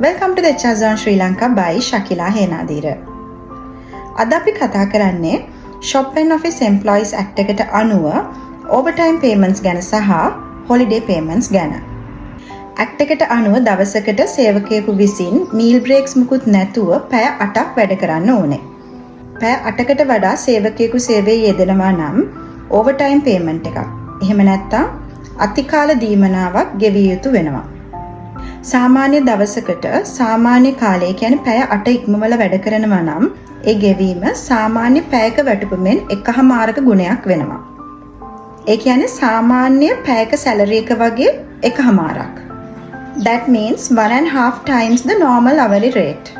Welcome to the HR Zone Sri Lanka by Shakila Henadira. අද අපි කතා කරන්නේ Shop and Office Employees Act එකට අනුව overtime payments ගැන සහ holiday payments ගැන. Act එකට අනුව දවසකට සේවකයෙකු විසින් meal breaks මුකුත් නැතුව පැය 8ක් වැඩ කරන්න ඕනේ. පැය 8කට වඩා සේවකයෙකු සේවයේ යෙදෙනවා නම් overtime payment එකක්. එහෙම නැත්නම් අතිකාල දීමනාවක් ගෙවිය යුතු වෙනවා. සාමාන්‍ය දවසකට සාමාන්‍ය කාලය කියන්නේ පැය 8 ඉක්මවල වැඩ කරනවා නම් ඒ ගෙවීම සාමාන්‍ය පැයක වැටුපෙන් එකහමාරක ගුණයක් වෙනවා. ඒ කියන්නේ සාමාන්‍ය පැයක සැලරි එක වගේ එකහමාරක්. That means 1.5 times the normal hourly rate.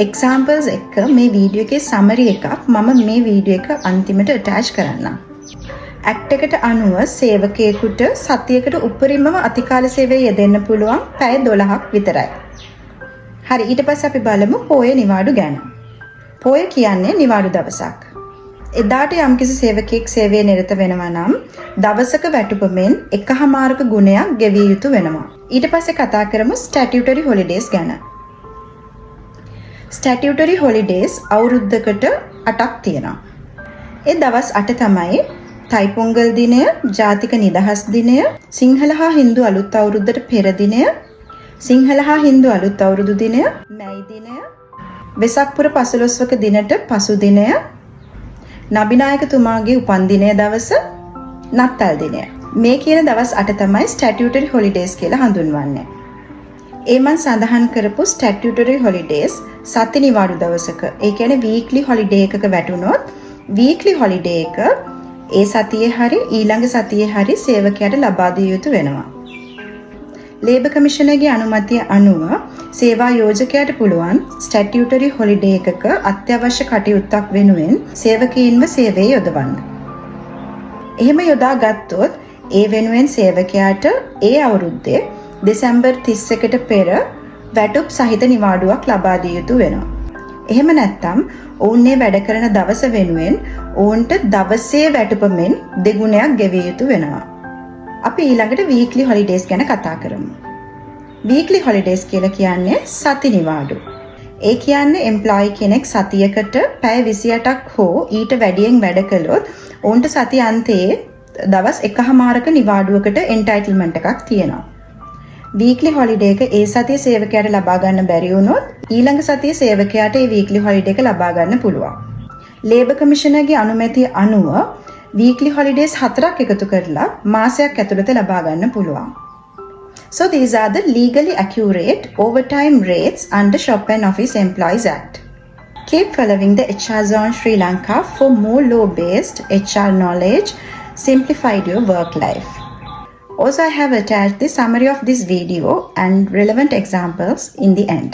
Examples එක මේ වීඩියෝ එකේ summary එකක් මම මේ වීඩියෝ එක අන්තිමට attach කරන්නම්. Act එකට අනුව සේවකයෙකුට සතියකට උපරිමව අතිකාල සේවයේ යෙදෙන්න පුළුවන් පැය 12ක් විතරයි. හරි ඊට පස්සේ අපි බලමු පොය නිවාඩු ගැන. පොය කියන්නේ නිවාඩු දවසක්. එදාට යම්කිසි සේවකයෙක් සේවයේ නිරත වෙනවා නම් දවසක වැටුපෙන් එකහමාරක ගුණයක් ගෙවිය යුතු වෙනවා. ඊට පස්සේ කතා කරමු statutory holidays ගැන. Statutory holidays අවුරුද්දකට 8ක් තියෙනවා. ඒ දවස් 8 තමයි තයිපොංගල් දිනය, ජාතික නිදහස් දිනය, සිංහල හා හින්දු අලුත් අවුරුද්දට පෙර දිනය, සිංහල හා හින්දු අලුත් අවුරුදු දිනය, මැයි දිනය, වෙසක් පුර 15වක දිනට පසු දිනය, නබිනායකතුමාගේ උපන්දිනය දවස, නත්තල් දිනය. මේ කියන දවස් 8 තමයි statutory holidays කියලා හඳුන්වන්නේ. ඒ මන් සඳහන් කරපු statutory holidays සති නිවාඩු දවසක, ඒ කියන්නේ weekly holiday එකක වැටුනොත් weekly holiday එක ඒ සතියේ හරි ඊළඟ සතියේ හරි සේවකයාට ලබා දිය යුතු වෙනවා. ලේබර් කමිෂනර්ගේ අනුමැතිය අනුව සේවා යෝජකයාට පුළුවන් ස්ටැටියුටරි හොලිඩේ එකක අත්‍යවශ්‍ය කටයුත්තක් වෙනුවෙන් සේවකයින්ව සේවයේ යොදවන්න. එහෙම යොදා ගත්තොත් ඒ වෙනුවෙන් සේවකයාට ඒ අවුරුද්දේ දෙසැම්බර් 31ට පෙර වැටුප් සහිත නිවාඩුවක් ලබා දිය යුතු වෙනවා. එහෙම නැත්නම් ඔවුන් වැඩ කරන දවස වෙනුවෙන් ඔවුන්ට දවසේ වැටුපෙන් දෙගුණයක් ගෙවිය යුතු වෙනවා. අපි ඊළඟට weekly holidays ගැන කතා කරමු. weekly holidays කියලා කියන්නේ සති නිවාඩු. ඒ කියන්නේ employee කෙනෙක් සතියකට පැය 28ක් හෝ ඊට වැඩියෙන් වැඩ කළොත් ඔවුන්ට සති අන්තයේ දවස් එකහමාරක නිවාඩුවකට entitlement එකක් තියෙනවා. weekly holiday එක ඒ සතියේ සේවකයාට ලබා ගන්න බැරි වුණොත් ඊළඟ සතියේ සේවකයාට ඒ weekly holiday එක ලබා ගන්න පුළුවන්. ලේබර් කමිෂනර්ගේ අනුමැතිය අනුව weekly holidays 4ක් එකතු කරලා මාසයක් ඇතුළත ලබා ගන්න පුළුවන්. So these are the legally accurate overtime rates under Shop and Office Employees Act. Keep following the HR Zone Sri Lanka for more law-based HR knowledge, simplified your work life. Also, I have attached the summary of this video and relevant examples in the end.